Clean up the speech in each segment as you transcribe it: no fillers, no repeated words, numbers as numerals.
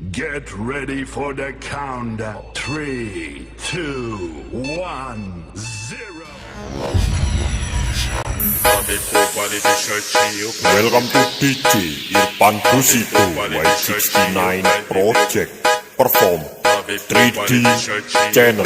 Get ready for the countdown. 3, 2, 1, 0. Welcome to DJ Irfan Busito Y69 Project Perform 3D Channel.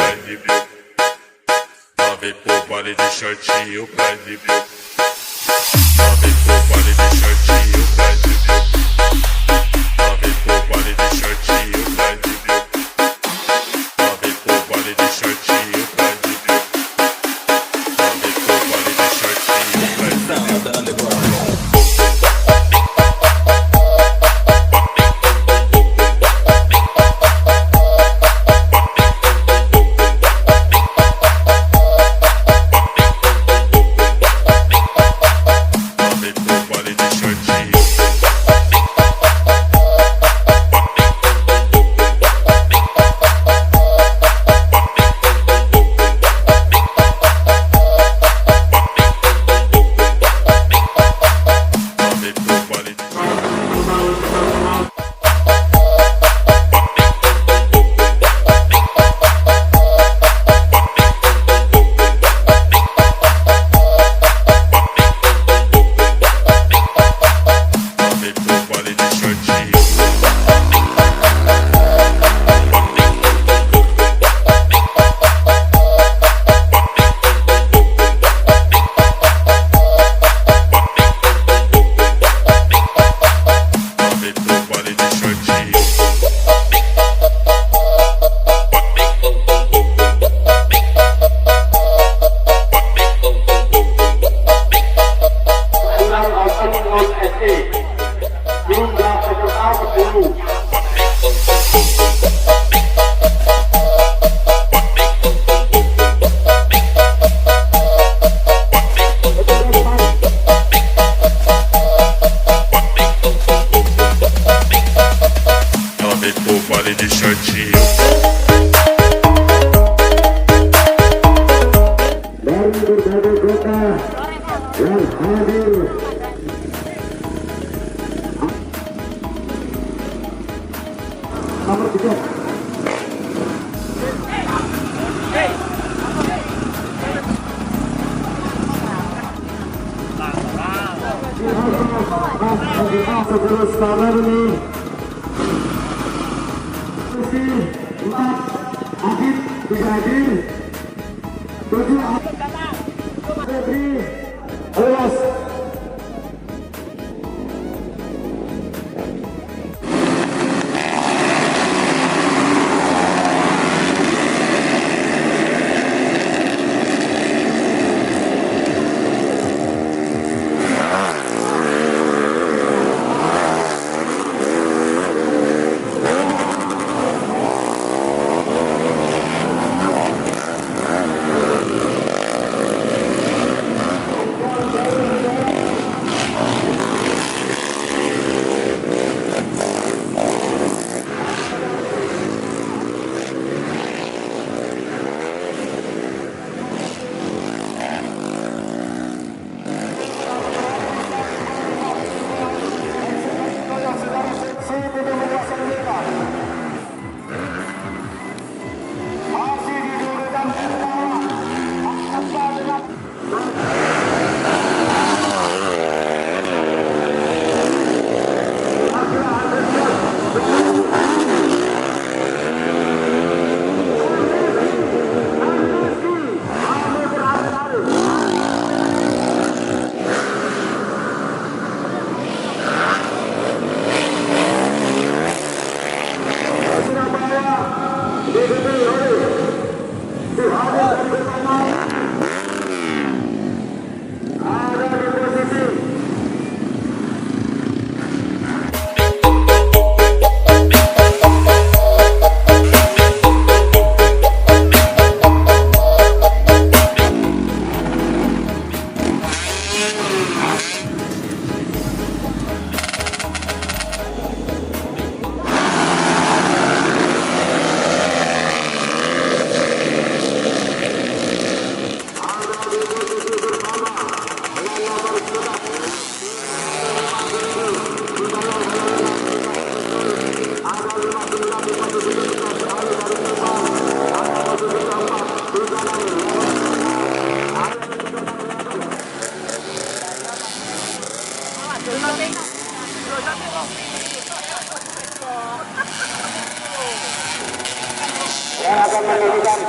menunjukkan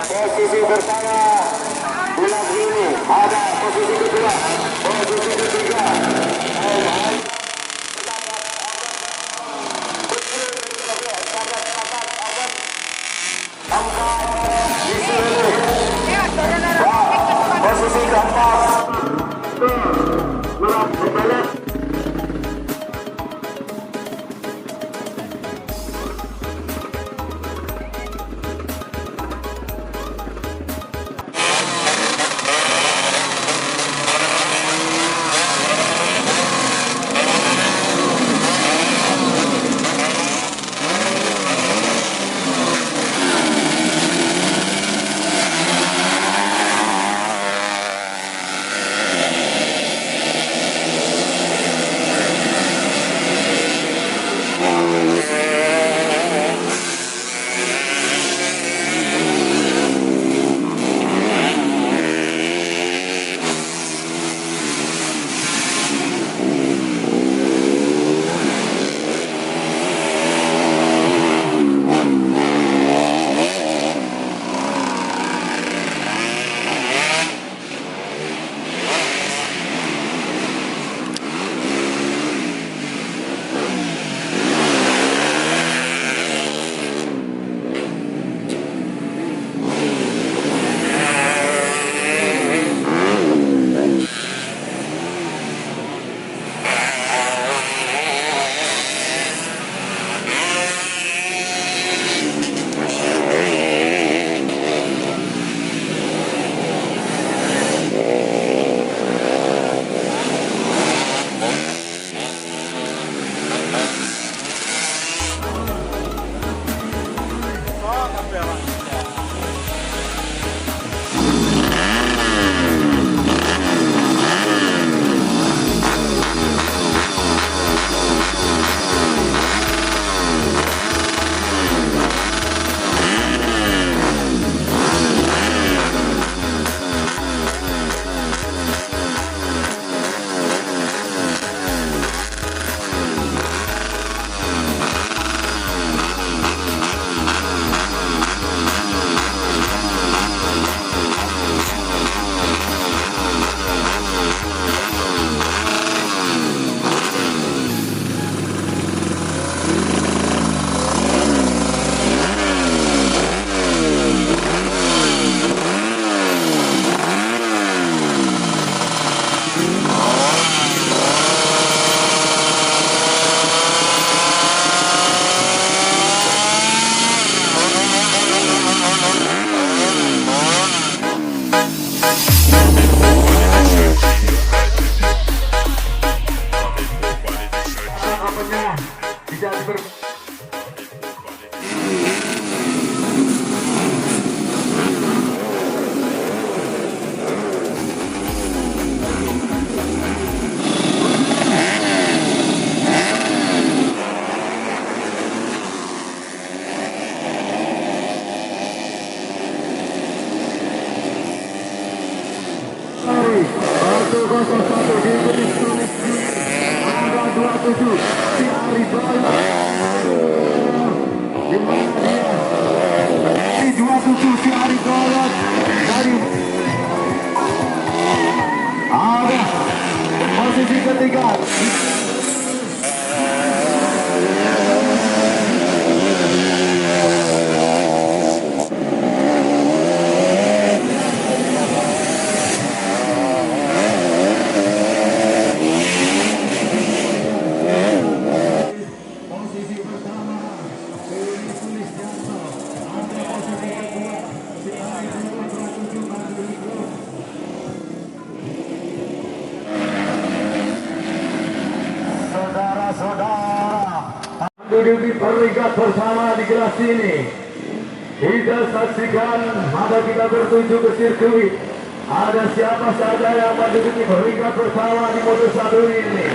posisi pertama bulan ini. Ada posisi kedua, posisi ketiga. Posisi keempat membalap. Posisi ketiga menduduki peringkat pertama di kelas ini. Kita saksikan, maka kita bertuju ke sirkuit. Ada siapa saja yang menduduki peringkat pertama di Moto1 ini?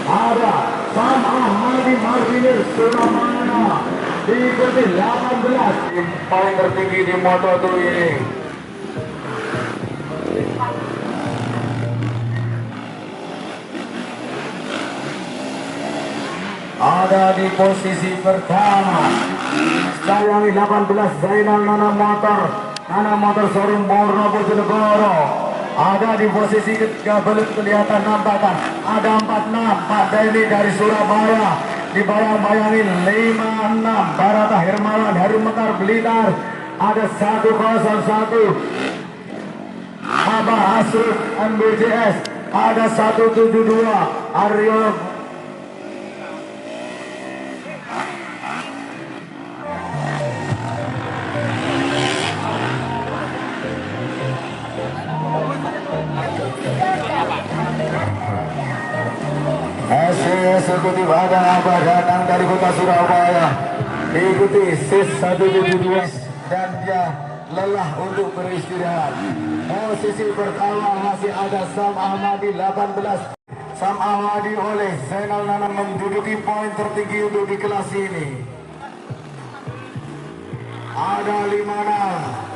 Ada Sam Ahmadi Martinez Surabaya, diikuti 18 tim paling tertinggi di Moto2 ini. Ada di posisi pertama Sayangi 18 Zainal Nana Motor Showroom Borno Bojonegoro. Ada di posisi ketiga, belum kelihatan nampakkan. Ada 46 Pak Deni dari Surabaya. Dibayang-bayangi 56 Barata Hermawan Heru Mekar Blitar. Ada 101 Abah Asruf MBJS. Ada 172 Aryo Sirkuit ada Abah datang dari kota Surabaya. Ikuti SIS 172 dan dia lelah untuk beristirahat. Posisi pertama masih ada Sam Ahmadi 18. Sam Ahmadi oleh Zainal Nana menduduki poin tertinggi untuk di kelas ini. Ada 56.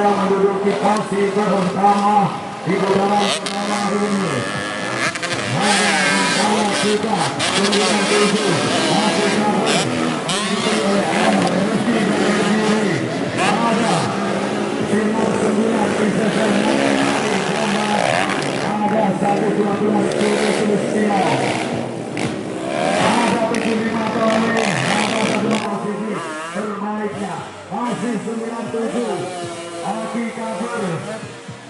Yang menduduki posisi pertama di putaran pertama hari ini. Ada kita 97 masih sampai diikuti oleh ada Timur 9 Princess ada 112 Kades Celestial, ada 75 Tony, ada satu posisi terbaiknya masih 97 Aki Kabur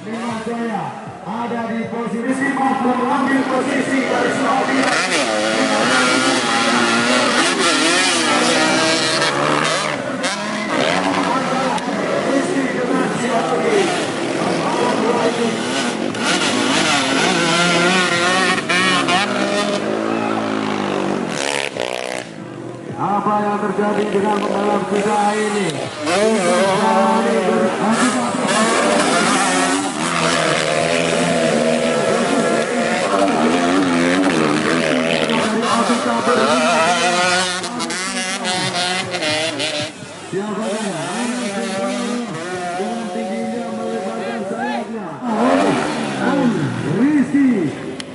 5 Jaya ada di posisi 4 mengambil posisi dari Surabaya. Posisi dengan siapa lagi? Apa yang terjadi dengan pembalap kita ini?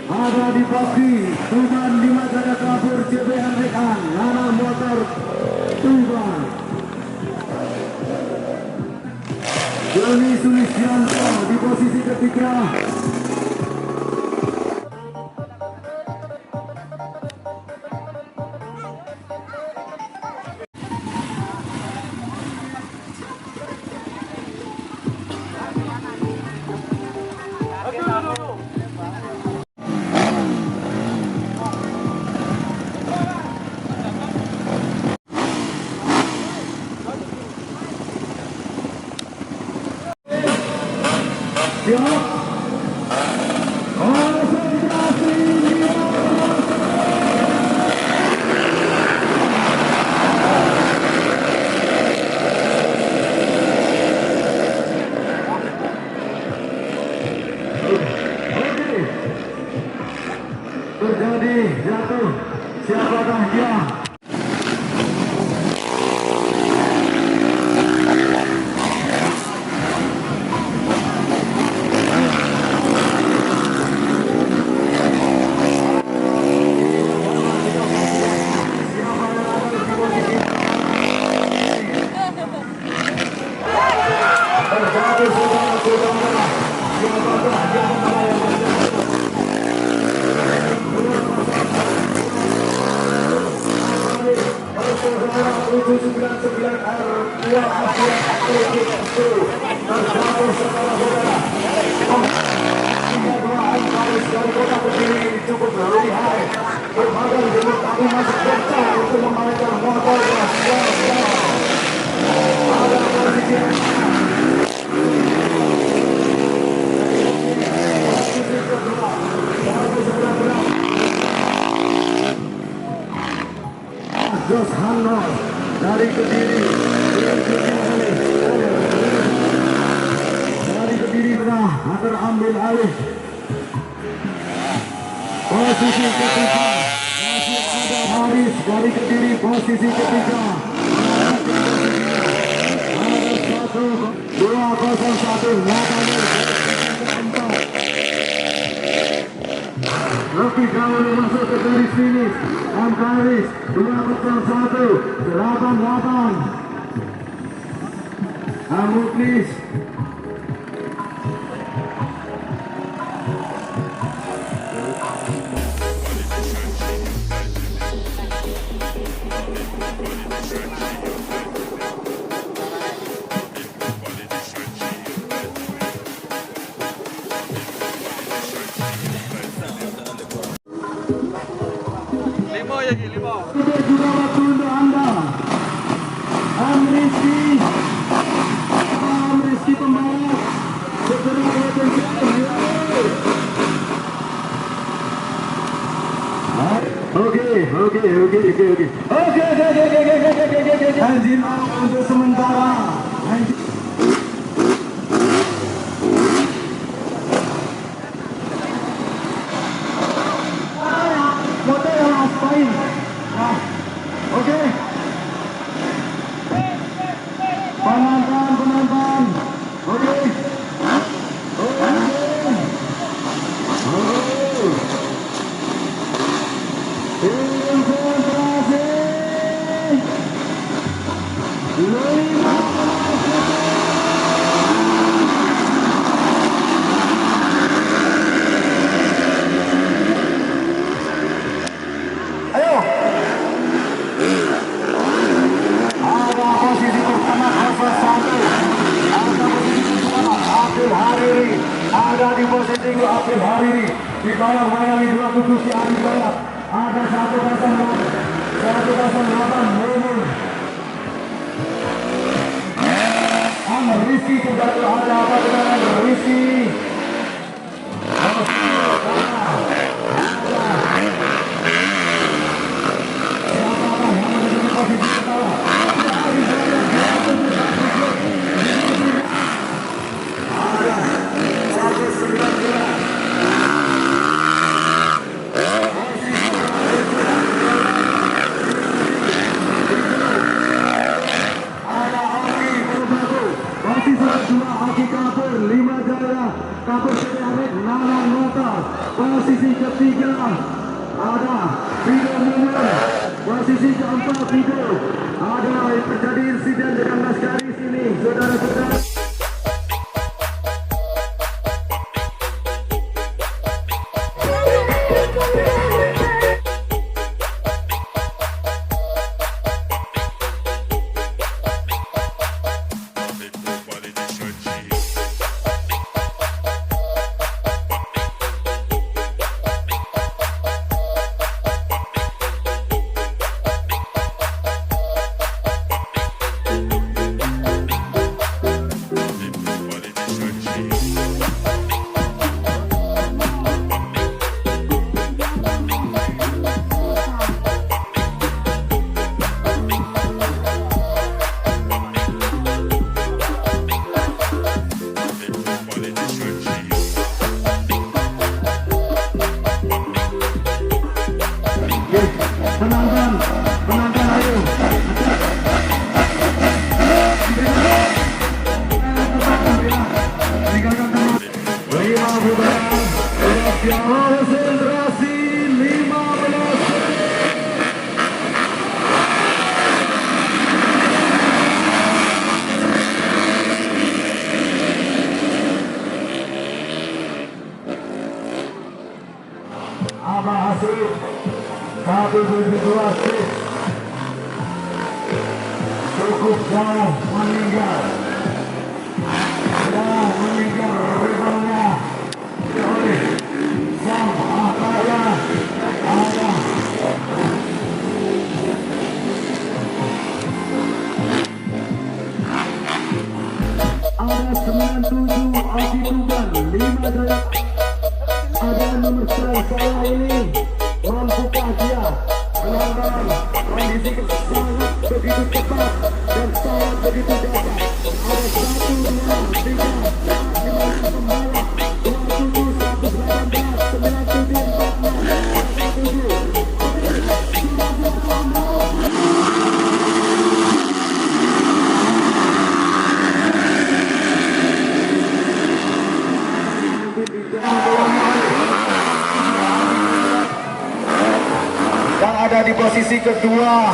Ada di Bumi, Tuban di Mazada Kabur, CBR Rekan, Nana Motor Tuban. Joni Sulistianto di posisi ketiga. Terjadi jatuh, siapakah dia? Kediri tengah akan ambil alih posisi ketiga. Masih ada Haris dari Kediri posisi ketiga. Ada 201 Latber keempat. Lebih dahulu masuk ke garis finish. Haris 201 88. Muklis lima. Sudah juga waktu untuk Anda. Rizky pembalap segera Oke. Izin untuk sementara. Motor yang aspal. Oke. Penonton. Oke. Ayo. Ada posisi pertama Abdul Hariri. Ada di posisi Abdul Hariri. Di bawah bayangi 27 si Adi Balap. Ada 108 Bumi. Rizky sudah ada apa dengan Rizky? Posisi ketiga ada Video Mumun. Posisi keempat Video. Ada terjadi insiden dengan Laskari sini, saudara-saudara. Penonton ayo. Konsentrasi 15. Apa hasil 172 sip. Cukup jauh meninggal. Dan meninggal rivalnya oleh sang Ahaya ada ada 97 Aki Tuban 5 Jaya. Ada nomor saya ini mampukah dia menangkan kondisi sangat begitu cepat dan sangat begitu dapat. Ada 1, 2, 3, 4, 5, di posisi kedua,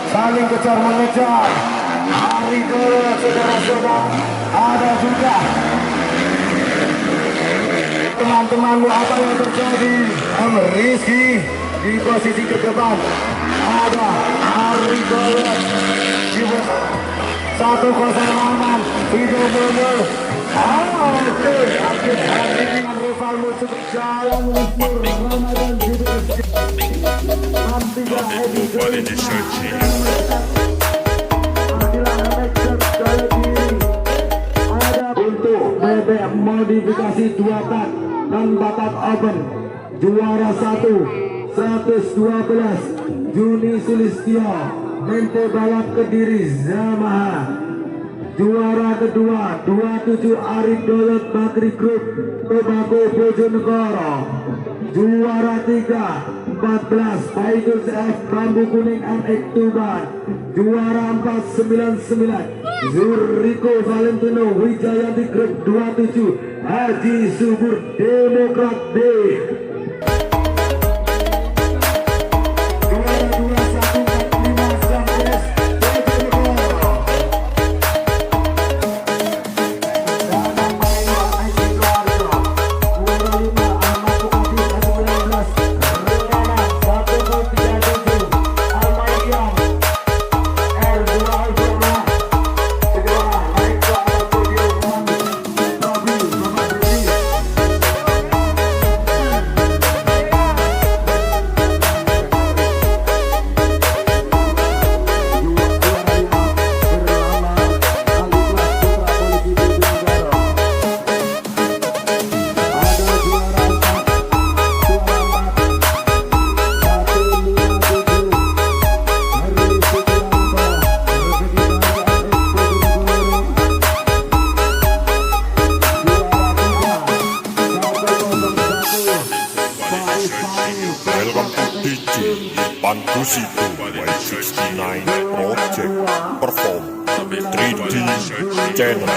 saling kejar mengejar. Hari ke saudara-saudara, ada juga teman-temanmu. Apa yang terjadi? Rizky di posisi ke depan, ada Hari ke 1-0 aman. Video Bumi. Oke, akhir hari dengan rivalmu berjalan meluncur Ramadan Hampir edisi untuk BBM modifikasi 2 tak dan batak open. Juara 1 112 Juni Sulistyo Mente balap Kediri Yamaha. Juara kedua 27 Arif Doyot Bakri Group Tobago Bojonegoro. Juara 3 14 Faidul CF Bambu Kuning MX Tuban. Juara 4 99 Zuriko Valentino Wijayanti Group 27 Haji Subur Demokrat D. Welcome to DJ Irfan Kusito Y69 Project Perform 3D Channel.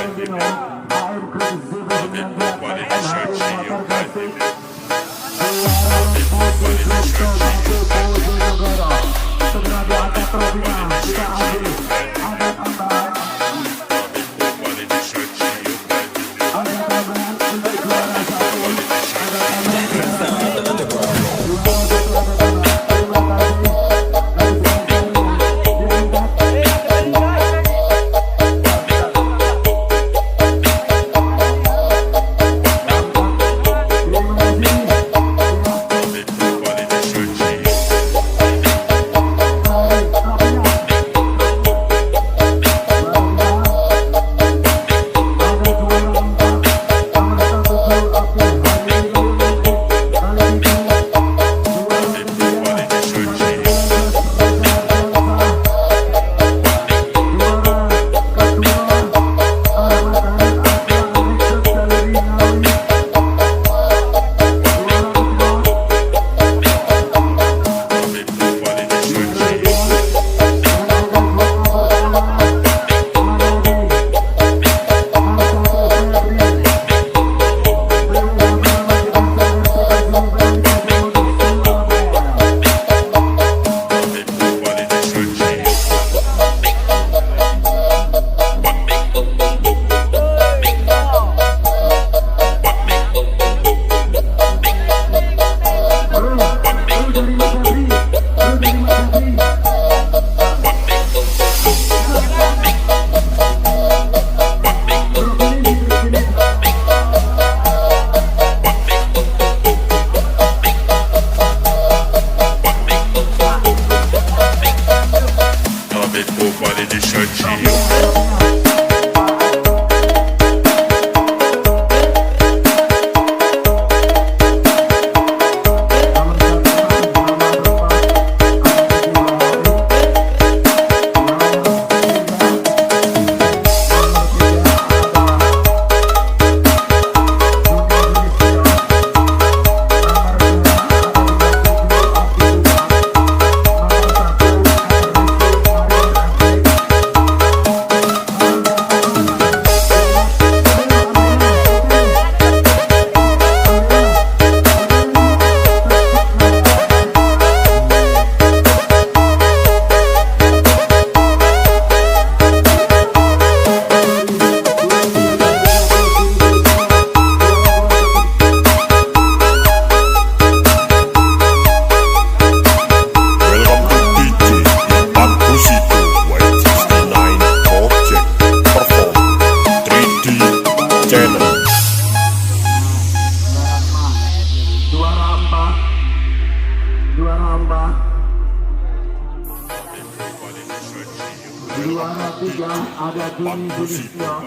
Sulistyo,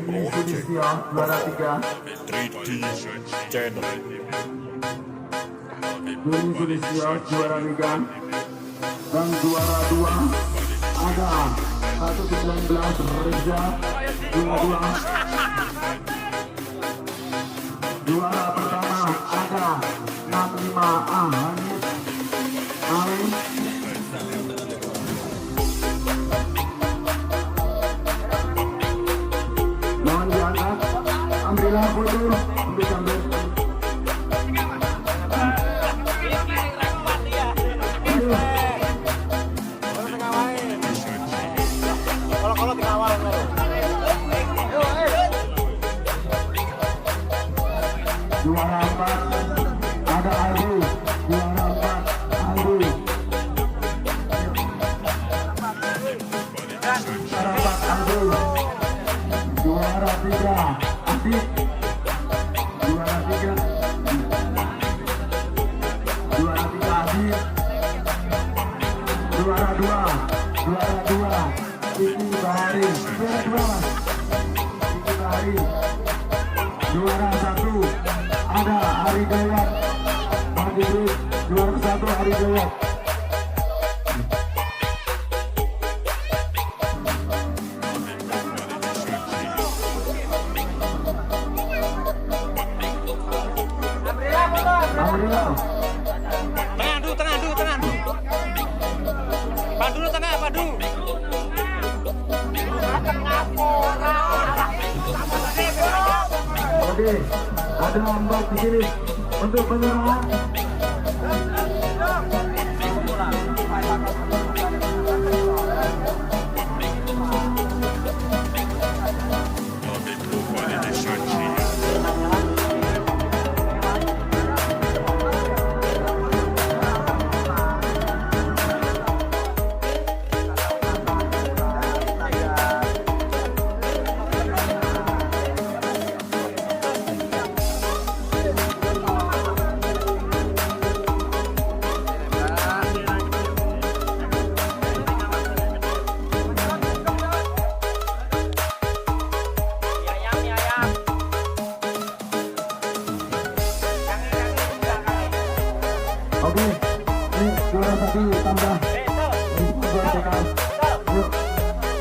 Bumi Sulistyo, juara 3. 3D Channel. Bumi Sulistyo, juara 3. Dan juara 2 ada 119 Reza, juara 2. Juara pertama ada 65 Hanif Ali. Mohon diangkat, ambillah foto, ambil gambar. Kalau dikawal Juara 4 ada Aldi, juara 4 Aldi. Juara 4 Aldi. Juara 3 Adik. Juara 3. Juara 3 Adik. Juara 2 Kiki Bahari. Juara 2 Kiki Bahari. Juara 1 ada Hari Dewat. Juara 1 Hari Dewat. Alhamdulillah. Tengah dulu. Padu tengah, padu. Oke, ada lambat di sini untuk penyerahan. Oke, ini juara 1 tambah. Juara total.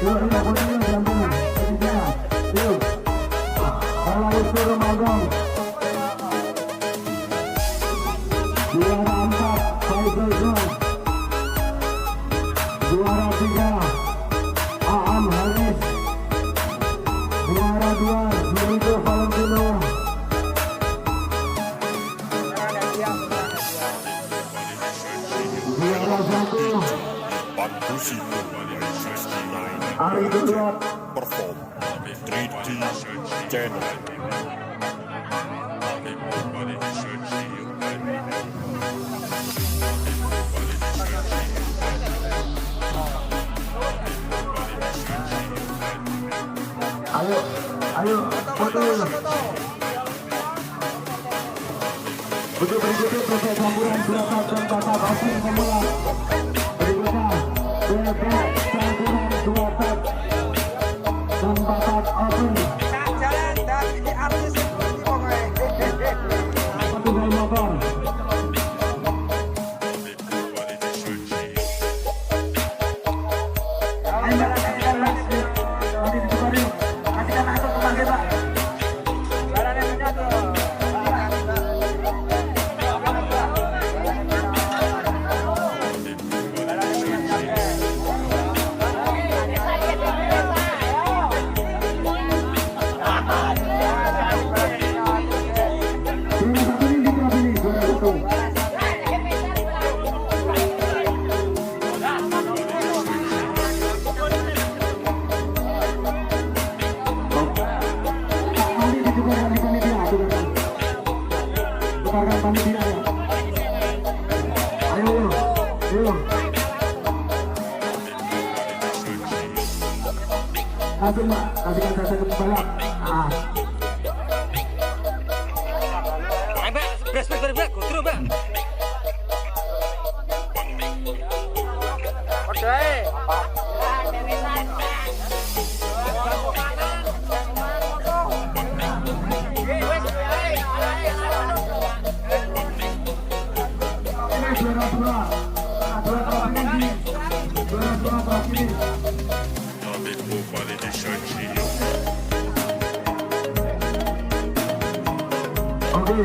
Yuk, ini fotonya diambil. Ketiga, yuk. Kalau itu Ramadan. Juara 4, Faisal. Juara 3, Aam Haris. Juara 2, Sambiroto Valentino. Juara 1 Ari Dudrat. Perform 3D Channel. Ayo, foto. Untuk berikutnya proses campuran berat dan kata asing semula. Berikutnya proses campuran dua tak dan bakat asing. Jalan dari artis Tunggal motor. Kasih mbak, kasihkan saya ke balap. Oke.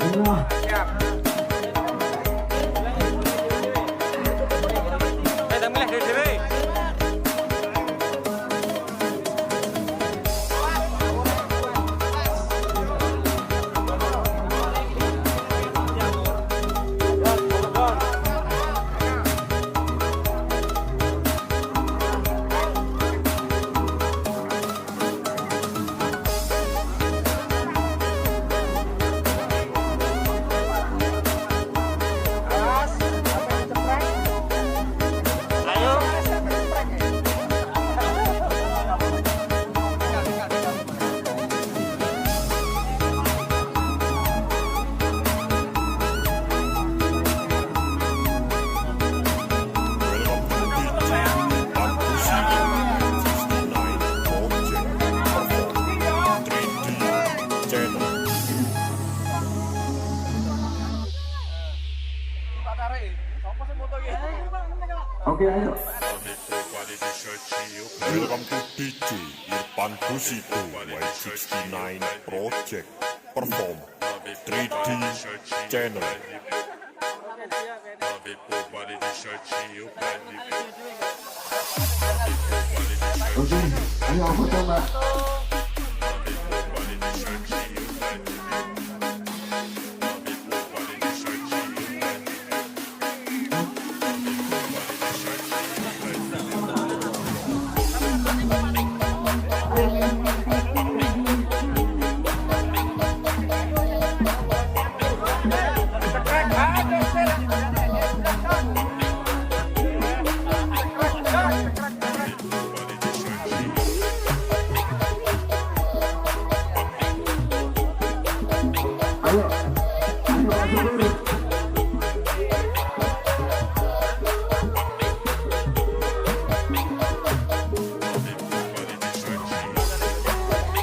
Inilah. Siap. Saya milih dewe. Oke, ayo. Welcome to DJ Irfan Busito Y69 Project Perform 3D Channel. Oke, ayo aku coba. Ayo, ayo dulu.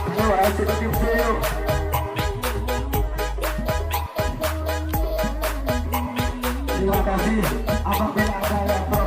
Ayo, ayo kita tim yuk. Terima kasih apabila ada yang